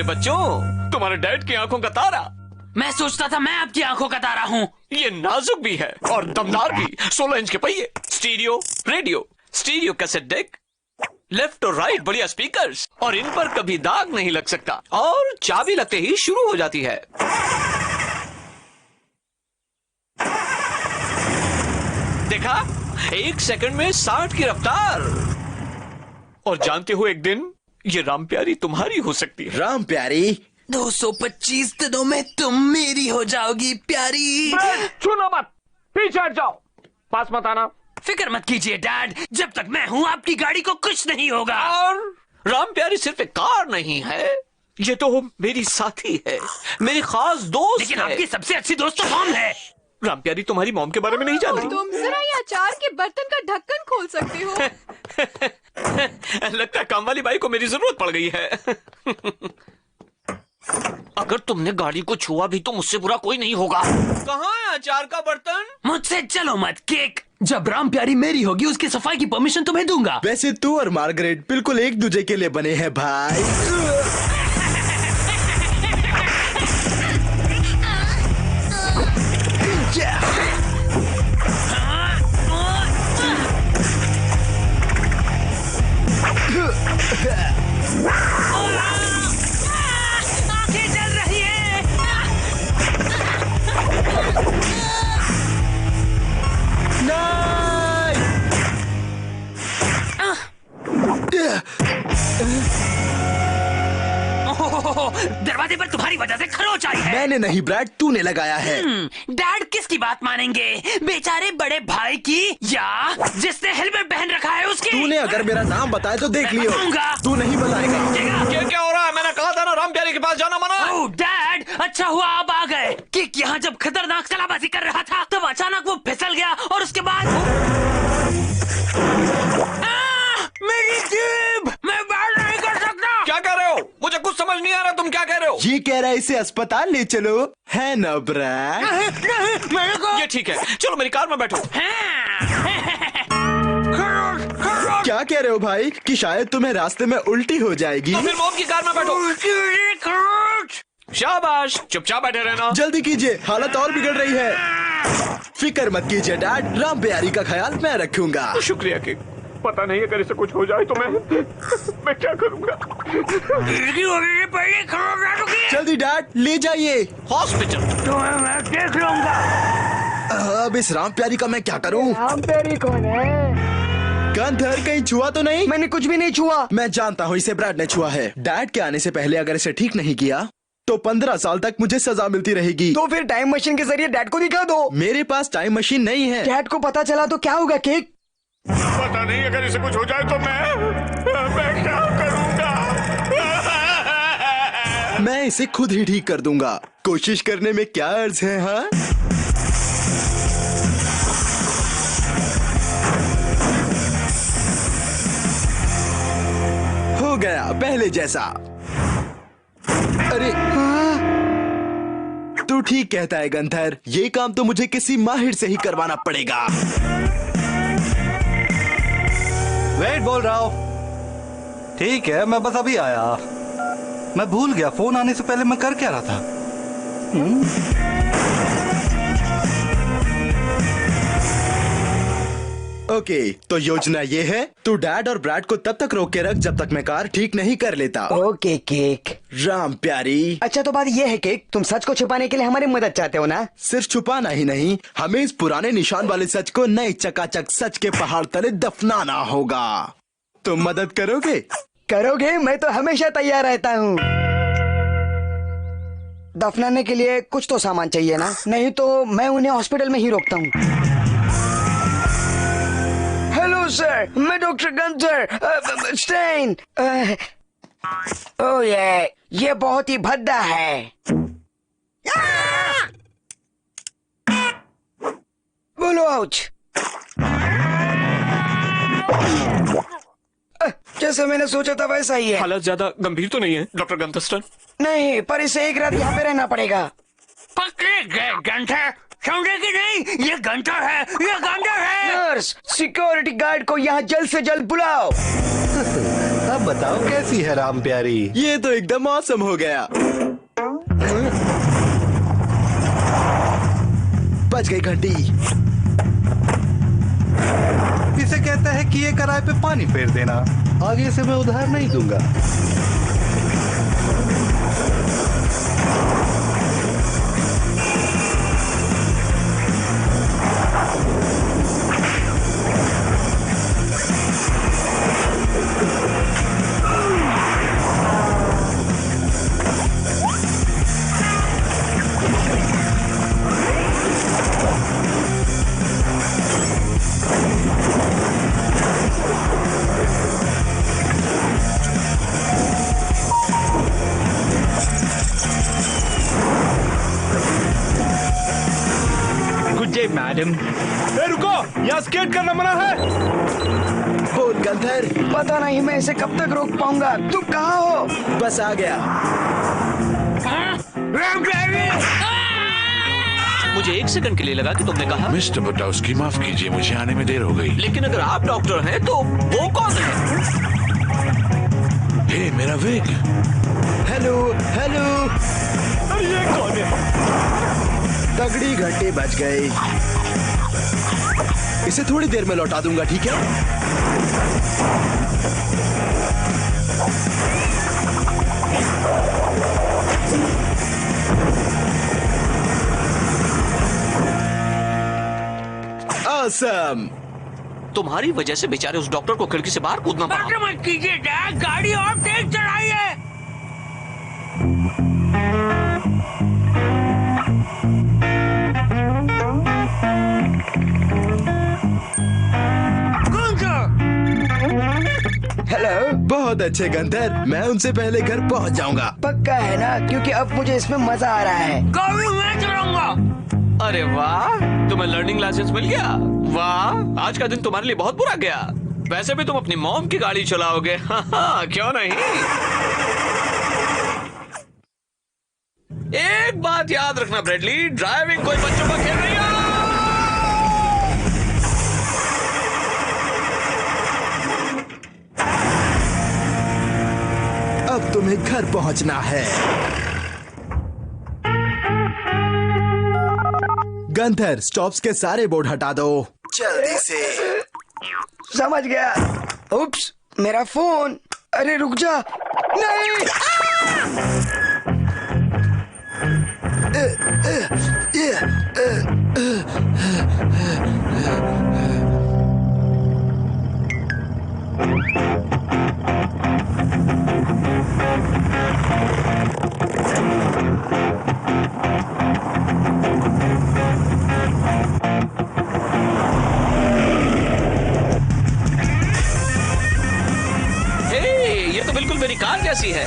बच्चों, तुम्हारे डैड की आंखों का तारा। मैं सोचता था मैं आपकी आंखों का तारा हूँ। ये नाजुक भी है और दमदार भी। 16 इंच के पहिए, stereo radio, stereo cassette deck, left और राइट बढ़िया स्पीकर्स, और इन पर कभी दाग नहीं लग सकता, और चाबी लगते ही शुरू हो जाती है। देखा, 1 सेकंड में 60 की रफ्तार। और जानते हो, एक दिन ये राम प्यारी तुम्हारी हो सकती है। राम प्यारी 225 दिनों में तुम मेरी हो जाओगी प्यारी। छूना मत, पीछे हट जाओ, पास मत आना। फिक्र मत कीजिए डैड, जब तक मैं हूँ आपकी गाड़ी को कुछ नहीं होगा। और राम प्यारी सिर्फ एक कार नहीं है, ये तो मेरी साथी है, मेरी खास दोस्त लेकिन है। आपकी सबसे अच्छी दोस्त तो मॉम है। राम प्यारी तुम्हारी मॉम के बारे में नहीं जानती। तुम जरा ये अचार के बर्तन का ढक्कन खोल सकते हो? लगता है काम वाली बाई को मेरी जरूरत पड़ गई है। अगर तुमने गाड़ी को छुआ भी तो मुझसे बुरा कोई नहीं होगा। कहाँ है अचार का बर्तन? मुझसे चलो मत केक, जब राम प्यारी मेरी होगी उसकी सफाई की परमिशन तुम्हें दूंगा। वैसे तू और मार्गरेट बिल्कुल एक दूसरे के लिए बने हैं भाई। आंखें जल रही है। दरवाजे पर तुम्हारी वजह से खरोच आई है। मैंने नहीं ब्रैड, तूने लगाया है। डैड किसकी बात मानेंगे, बेचारे बड़े भाई की या जिसने हेलमेट पहन रखा है उसकी? तूने अगर मेरा नाम बताया तो देख लियो। बताऊंगा। तू नहीं बताएगा। क्या हो रहा है? मैंने कहा था ना राम प्यारी के पास जाना मना है। ओह डैड, अच्छा हुआ आप आ गए। किक यहाँ जब खतरनाक कलाबाजी कर रहा था तब अचानक वो फिसल गया और उसके बाद मेरी जीभ, मैं बाहर नहीं कर सकता। क्या कह रहे हो? मुझे कुछ समझ नहीं आ रहा, तुम क्या कह रहे हो? ये कह रहा है इसे अस्पताल ले चलो, है ना ब्रैड? नहीं, मेरे को ये ठीक है, चलो मेरी कार में बैठो। क्या कह रहे हो भाई कि शायद तुम्हें रास्ते में उल्टी हो जाएगी? तो फिर मॉम की कार में बैठो। शाबाश, चुपचाप बैठे रहना। जल्दी कीजिए, हालत और बिगड़ रही है। फिक्र मत कीजिए डैड, राम प्यारी का ख्याल मैं रखूंगा। शुक्रिया केक। पता नहीं अगर इसे कुछ हो जाए तो मैं क्या करूंगा। जल्दी डैड, ले जाइए हॉस्पिटल। तुम्हें मैं देख लूंगा। अब इस राम प्यारी का मैं क्या करूं? राम प्यारी कौन है? गंधर कहीं छुआ तो नहीं? मैंने कुछ भी नहीं छुआ। मैं जानता हूँ इसे ब्रैड ने छुआ है। डैड के आने से पहले अगर इसे ठीक नहीं किया तो 15 साल तक मुझे सजा मिलती रहेगी। तो फिर टाइम मशीन के जरिए डैड को दिखा दो। मेरे पास टाइम मशीन नहीं है। डैड को पता चला तो क्या होगा केक? पता नहीं अगर इसे कुछ हो जाए तो मैं क्या करूंगा। मैं इसे खुद ही ठीक कर दूंगा। कोशिश करने में क्या अर्ज है? हाँ, हो गया पहले जैसा। अरे तू ठीक कहता है गंधर, ये काम तो मुझे किसी माहिर से ही करवाना पड़ेगा। वेट बोल रहा हूँ। ठीक है, मैं बस अभी आया। मैं भूल गया फोन आने से पहले मैं कर क्या रहा था। ओके, तो योजना ये है, तू डैड और ब्रैड को तब तक रोक के रख जब तक मैं कार ठीक नहीं कर लेता। Okay cake. राम प्यारी, अच्छा तो बात ये है केक, तुम सच को छुपाने के लिए हमारी मदद चाहते हो ना? सिर्फ छुपाना ही नहीं, हमें इस पुराने निशान वाले सच को नए चकाचक सच के पहाड़ तले दफनाना होगा। तुम मदद करोगे? करोगे? मैं तो हमेशा तैयार रहता हूँ। दफनाने के लिए कुछ तो सामान चाहिए ना, नहीं तो मैं उन्हें हॉस्पिटल में ही रोकता हूँ। हेलो सर, मैं डॉक्टर गंधर स्टेन। ओह ये बहुत ही भद्दा है। बोलो आउच। जैसे मैंने सोचा था वैसा ही है। हालत ज्यादा गंभीर तो नहीं है डॉक्टर गंथस्टन? नहीं, पर इसे एक रात यहाँ पे रहना पड़ेगा। पकड़े गए गंधर, समझे कि नहीं? ये गंधर है, ये गंधर है। नर्स, सिक्योरिटी गार्ड को यहाँ जल्द से जल्द बुलाओ। अब बताओ कैसी है राम प्यारी? ये तो एकदम औसम हो गया। बच गई घंटी। इसे कहता है कि ये किराए पे पानी फेर देना। आगे से मैं उधार नहीं दूंगा। मैडम, रुको, यहाँ स्केट करना मना है। बोल गंधर। पता नहीं मैं इसे कब तक रोक पाऊंगा। तुम कहाँ हो? बस आ गया। मुझे 1 सेकंड के लिए लगा कि तुमने कहा मिस्टर बटाउस्की, माफ कीजिए, मुझे आने में देर हो गई। लेकिन अगर आप डॉक्टर हैं तो वो कौन है? हे मेरा वेग। Hello hello. अरे ये कौन है? तगड़ी घंटी बच गई। इसे थोड़ी देर में लौटा दूंगा, ठीक है? Awesome! तुम्हारी वजह से बेचारे उस डॉक्टर को खिड़की से बाहर कूदना पड़ा। मत कीजिए डैड, गाड़ी और तेज चलाइए। हेलो। बहुत अच्छे गंधर, मैं उनसे पहले घर पहुंच जाऊंगा। पक्का है ना? क्योंकि अब मुझे इसमें मजा आ रहा है। गाड़ी मैं चलाऊंगा। अरे वाह, तुम्हें लर्निंग लाइसेंस मिल गया। वाह, आज का दिन तुम्हारे लिए बहुत बुरा गया। वैसे भी तुम अपनी मॉम की गाड़ी चलाओगे। हाँ, क्यों नहीं? एक बात याद रखना ब्रेडली, ड्राइविंग कोई बच्चों का खेल नहीं है। अब तुम्हें घर पहुंचना है। गंधर, स्टॉप्स के सारे बोर्ड हटा दो जल्दी से। समझ गया। उप्स, मेरा फोन। अरे रुक जा। नहीं। बिल्कुल मेरी कार जैसी है,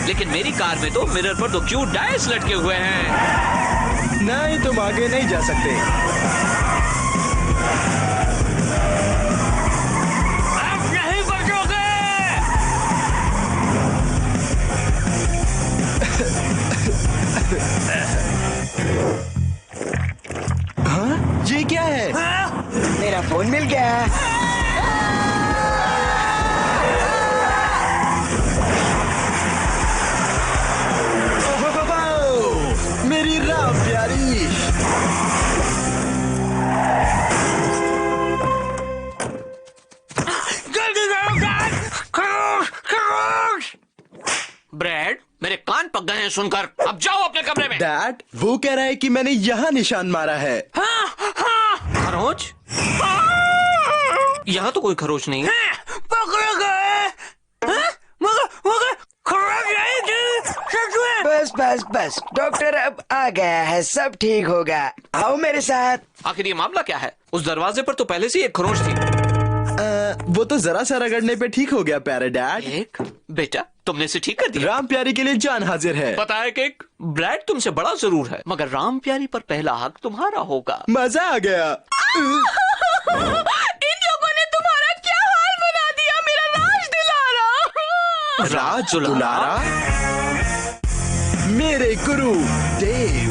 लेकिन मेरी कार में तो मिरर पर 2 क्यूट डायस लटके हुए हैं। नहीं, तुम आगे नहीं जा सकते। आप नहीं बचोगे। हाँ? ये क्या है? मेरा फोन मिल गया। मेरी राम प्यारी। जल्दी करो डैड। ब्रैड, मेरे कान पक गए हैं सुनकर। अब जाओ अपने कमरे में। डैड, वो कह रहा है कि मैंने यहाँ निशान मारा है। खरोच? यहाँ तो कोई खरोच नहीं है। पकड़ गए। मगर खरोच नहीं थी सच में। बस बस बस, डॉक्टर अब आ गया है, सब ठीक होगा। आओ मेरे साथ। आखिर ये मामला क्या है? उस दरवाजे पर तो पहले से ही एक खरोच थी। वो तो जरा सा रगड़ने पे ठीक हो गया प्यारे डैड। एक बेटा, तुमने इसे ठीक कर दिया। राम प्यारी के लिए जान हाजिर है। पता है कि ब्रैड तुमसे बड़ा जरूर है, मगर राम प्यारी पर पहला हक तुम्हारा होगा। मजा आ गया। इन लोगों ने तुम्हारा क्या हाल बना दिया, मेरा राज दुलारा। राज दुलारा? मेरे गुरु देव।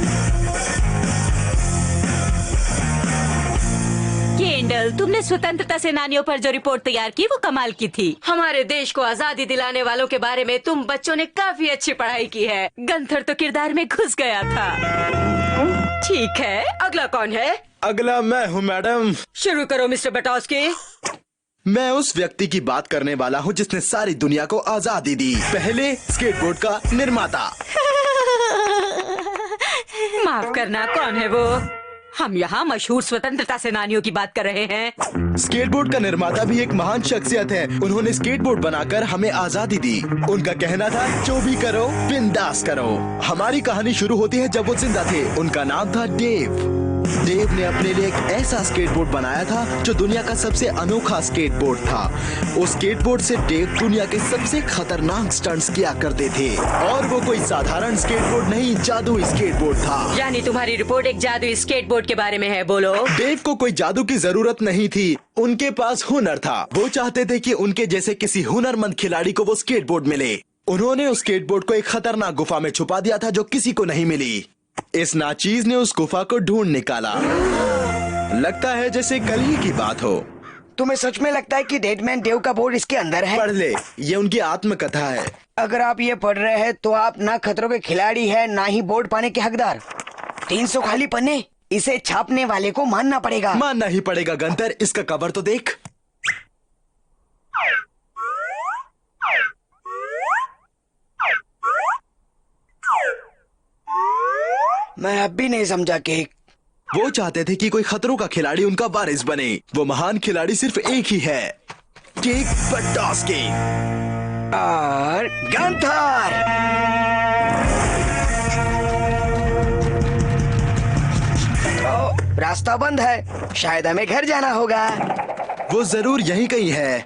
केंडल, तुमने स्वतंत्रता सेनानियों पर जो रिपोर्ट तैयार की वो कमाल की थी। हमारे देश को आजादी दिलाने वालों के बारे में तुम बच्चों ने काफी अच्छी पढ़ाई की है। गंथर तो किरदार में घुस गया था। ठीक है, अगला कौन है? अगला मैं हूँ मैडम। शुरू करो मिस्टर बटोस्की। मैं उस व्यक्ति की बात करने वाला हूँ जिसने सारी दुनिया को आजादी दी। पहले स्केटबोर्ड का निर्माता। माफ करना, कौन है वो? हम यहाँ मशहूर स्वतंत्रता सेनानियों की बात कर रहे हैं। स्केटबोर्ड का निर्माता भी एक महान शख्सियत है। उन्होंने स्केटबोर्ड बनाकर हमें आजादी दी। उनका कहना था जो भी करो बिंदास करो। हमारी कहानी शुरू होती है जब वो जिंदा थे। उनका नाम था डेव। डेव ने अपने लिए एक ऐसा स्केटबोर्ड बनाया था जो दुनिया का सबसे अनोखा स्केटबोर्ड था। उस स्केटबोर्ड से डेव दुनिया के सबसे खतरनाक स्टंट्स किया करते थे। और वो कोई साधारण स्केटबोर्ड नहीं, जादुई स्केटबोर्ड था। यानी तुम्हारी रिपोर्ट एक जादुई स्केटबोर्ड के बारे में है, बोलो। डेव को कोई जादू की जरूरत नहीं थी, उनके पास हुनर था। वो चाहते थे कि उनके जैसे किसी हुनरमंद खिलाड़ी को वो स्केटबोर्ड मिले। उन्होंने उस स्केटबोर्ड को एक खतरनाक गुफा में छुपा दिया था जो किसी को नहीं मिली। इस नाचीज ने उस गुफा को ढूंढ निकाला। लगता है जैसे कल ही की बात हो। तुम्हें सच में लगता है कि डेडमैन डेव का बोर्ड इसके अंदर है? पढ़ ले, ये उनकी आत्मकथा है। अगर आप ये पढ़ रहे हैं तो आप ना खतरों के खिलाड़ी हैं, ना ही बोर्ड पाने के हकदार। 300 खाली पन्ने, इसे छापने वाले को मानना पड़ेगा। मानना ही पड़ेगा गंतर, इसका कवर तो देख। मैं अब भी नहीं समझा केक। वो चाहते थे कि कोई खतरों का खिलाड़ी उनका वारिस बने। वो महान खिलाड़ी सिर्फ एक ही है, केक बटोस्की और गंथर। रास्ता बंद है, शायद हमें घर जाना होगा। वो जरूर यही कहीं है।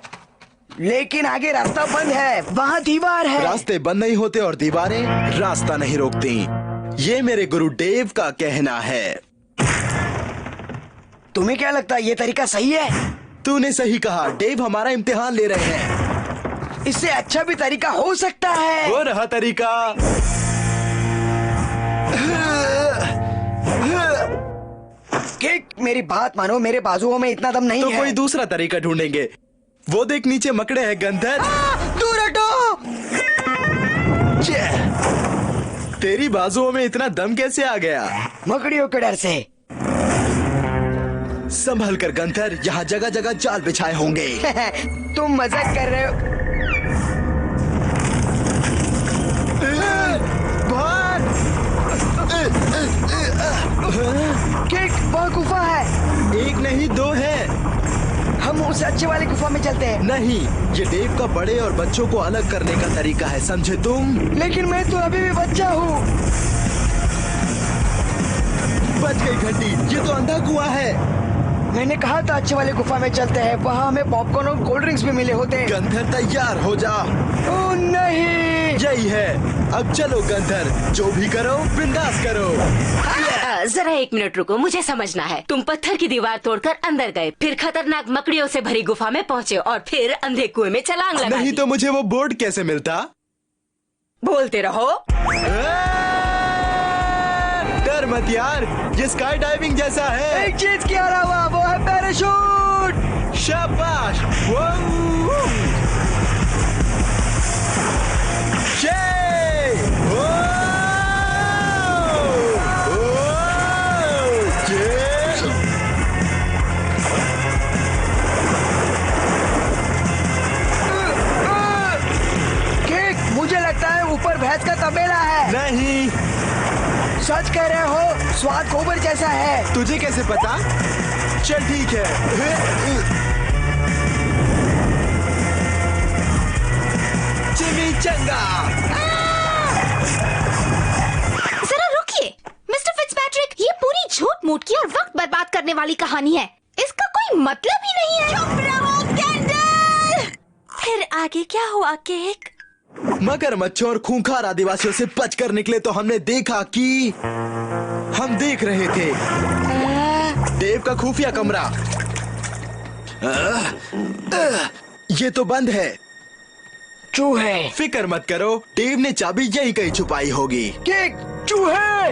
लेकिन आगे रास्ता बंद है, वहाँ दीवार है। रास्ते बंद नहीं होते और दीवारें रास्ता नहीं रोकती। ये मेरे गुरु डेव का कहना है। तुम्हें क्या लगता है ये तरीका सही है? तूने सही कहा, डेव हमारा इम्तिहान ले रहे हैं। इससे अच्छा भी तरीका हो सकता है। वो रहा तरीका। केक, मेरी बात मानो, मेरे बाजुओं में इतना दम नहीं तो है। कोई दूसरा तरीका ढूंढेंगे। वो देख नीचे मकड़े हैं गंधर। दूर हटो। तेरी बाजुओं में इतना दम कैसे आ गया? मकड़ियों के डर से। संभल कर गंधर, यहाँ जगह जगह जाल बिछाए होंगे। तुम मजाक कर रहे हो। भाग! केक, वहाँ गुफा है। एक नहीं दो है। हम उस अच्छे वाली गुफा में चलते हैं। नहीं, ये डेव का बड़े और बच्चों को अलग करने का तरीका है, समझे तुम? लेकिन मैं तो अभी भी बच्चा हूँ। बच गई घंटी, ये तो अंधा कुआं है। मैंने कहा था अच्छे वाले गुफा में चलते हैं, वहाँ हमें पॉपकॉर्न और कोल्ड ड्रिंक्स भी मिले होते। गंधर तैयार हो जा। ओ नहीं, यही है। अब चलो गंधर, जो भी करो बिंदास करो। जरा एक मिनट रुको, मुझे समझना है। तुम पत्थर की दीवार तोड़कर अंदर गए, फिर खतरनाक मकड़ियों से भरी गुफा में पहुँचे और फिर अंधे कुएं में छलांग लगा नहीं दी। तो मुझे वो बोर्ड कैसे मिलता? बोलते रहो। डर मत यार, ये स्काई डाइविंग जैसा है। एक चीज की अलावा, वो है पैराशूट। शाबाश। केक, मुझे लगता है ऊपर भैंस का तबेला है। नहीं, सच कह रहे हो, स्वाद गोबर जैसा है। तुझे कैसे पता? चल ठीक है। चिमिचंगा। जरा रुकिए मिस्टर फिट्जपैट्रिक, ये पूरी झूठ मूठ की और वक्त बर्बाद करने वाली कहानी है। इसका कोई मतलब ही नहीं है। चुप रहो कैंडल। फिर आगे क्या हुआ केक? मगरमच्छों और खूंखार आदिवासियों से बचकर निकले तो हमने देखा कि हम देख रहे थे डेव का खुफिया कमरा। ये तो बंद है। चूहे। फिक्र मत करो, डेव ने चाबी यहीं कहीं छुपाई होगी। केक, चूहे।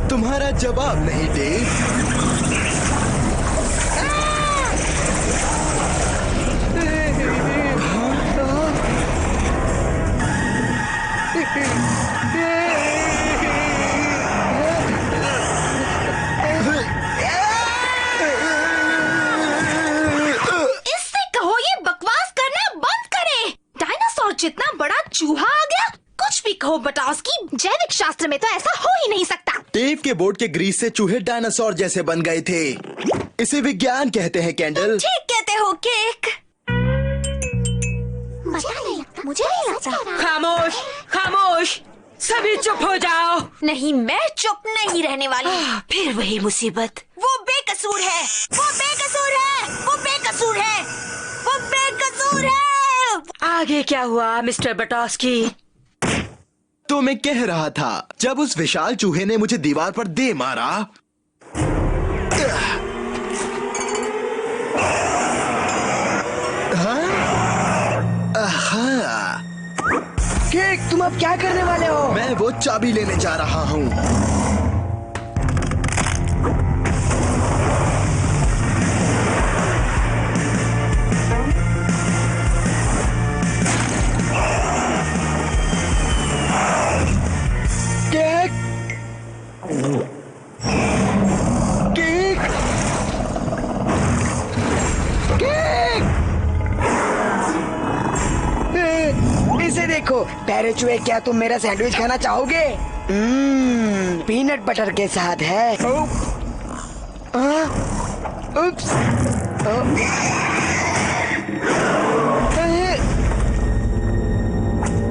तुम्हारा जवाब नहीं डेव। बटास्की, जैविक शास्त्र में तो ऐसा हो ही नहीं सकता। डेव के बोर्ड के ग्रीस से चूहे डायनासोर जैसे बन गए थे। इसे विज्ञान कहते हैं कैंडल। ठीक कहते हो केक। मुझे नहीं लगता। खामोश खामोश, सभी चुप हो जाओ। नहीं, मैं चुप नहीं रहने वाली। फिर वही मुसीबत। वो बेकसूर है, वो बेकसूर है, वो बेकसूर है, वो बेकसूर है। आगे क्या हुआ मिस्टर बटास्की? तो मैं कह रहा था, जब उस विशाल चूहे ने मुझे दीवार पर दे मारा, केक, तुम अब क्या करने वाले हो? मैं वो चाबी लेने जा रहा हूँ। Cake, cake, cake. इसे देखो प्यारे चूहे, क्या तुम मेरा सैंडविच खाना चाहोगे? पीनट बटर के साथ है। उप्स।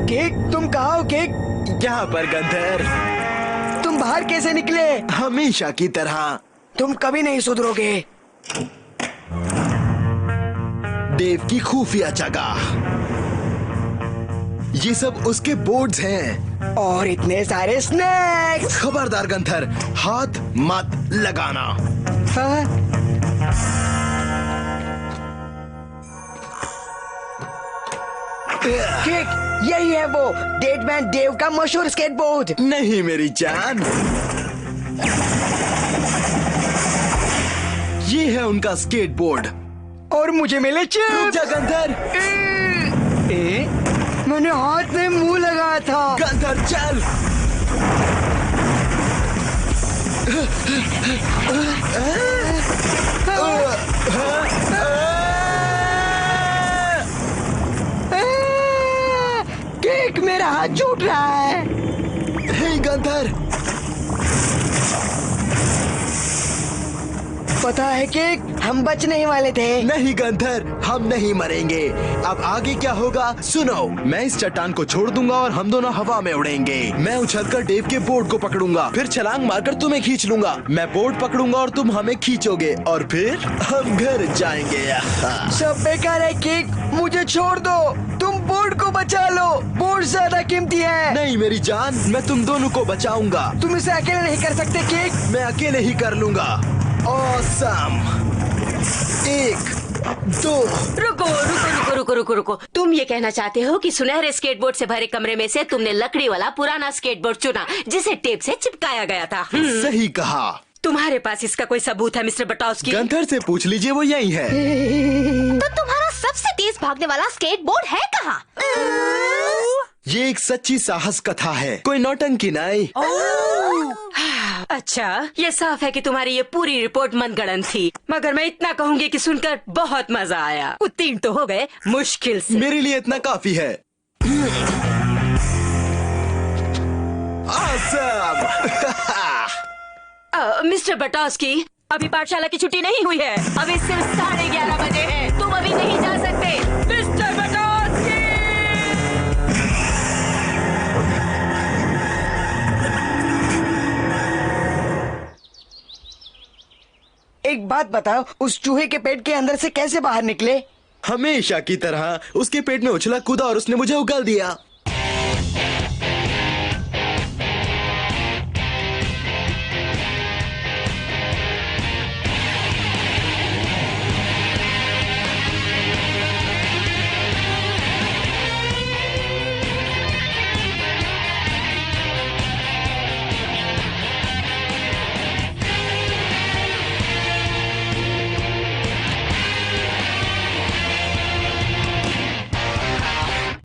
केक, तुम कहाँ हो केक? यहाँ पर गंधर। तुम बाहर कैसे निकले? हमेशा की तरह। तुम कभी नहीं सुधरोगे। डेव की खुफिया जगह। ये सब उसके बोर्ड्स हैं। और इतने सारे स्नैक्स। खबरदार गंधर, हाथ मत लगाना। हाँ? केक, यही है वो डेडमैन डेव का मशहूर स्केटबोर्ड। नहीं मेरी जान, ये है उनका स्केटबोर्ड। और मुझे मिले रुक चिप्स। जा गंधर। मैंने हाथ में मुंह लगाया था। गंधर चल। केक, मेरा हाथ छूट रहा है। हे गंधर, पता है केक, हम बचने ही वाले थे। नहीं गंधर, हम नहीं मरेंगे। अब आगे क्या होगा सुनो। मैं इस चट्टान को छोड़ दूंगा और हम दोनों हवा में उड़ेंगे। मैं उछलकर डेव के बोर्ड को पकड़ूंगा, फिर छलांग मारकर तुम्हें खींच लूंगा। मैं बोर्ड पकड़ूंगा और तुम हमें खींचोगे और फिर हम घर जाएंगे। सब बेकार है केक, मुझे छोड़ दो। तुम बोर्ड को बचा लो, बोर्ड ज्यादा कीमती है। नहीं मेरी जान, मैं तुम दोनों को बचाऊंगा। तुम इसे अकेले नहीं कर सकते केक। मैं अकेले ही कर लूंगा। ऑसम। 1 2। रुको रुको रुको रुको रुको रुको, तुम ये कहना चाहते हो कि सुनहरे स्केटबोर्ड से भरे कमरे में से तुमने लकड़ी वाला पुराना स्केटबोर्ड चुना जिसे टेप से चिपकाया गया था? सही कहा। तुम्हारे पास इसका कोई सबूत है मिस्टर बटास्की? गंधर से पूछ लीजिए, वो यही है। तो तुम्हारा सबसे तेज भागने वाला स्केटबोर्ड है कहाँ? ये एक सच्ची साहस कथा है, कोई नौटंकी नहीं। अच्छा, ये साफ है कि तुम्हारी ये पूरी रिपोर्ट मनगढ़ंत थी, मगर मैं इतना कहूँगी कि सुनकर बहुत मजा आया। उत्तीर्ण तो हो गए, मुश्किल से। मेरे लिए इतना काफी है। ऑसम। मिस्टर बटास्की, अभी पाठशाला की छुट्टी नहीं हुई है। अभी सिर्फ 11:30 बजे हैं। तुम अभी नहीं जा सकते मिस्टर बटास्की। एक बात बताओ, उस चूहे के पेट के अंदर से कैसे बाहर निकले? हमेशा की तरह उसके पेट में उछला कूदा और उसने मुझे उगल दिया।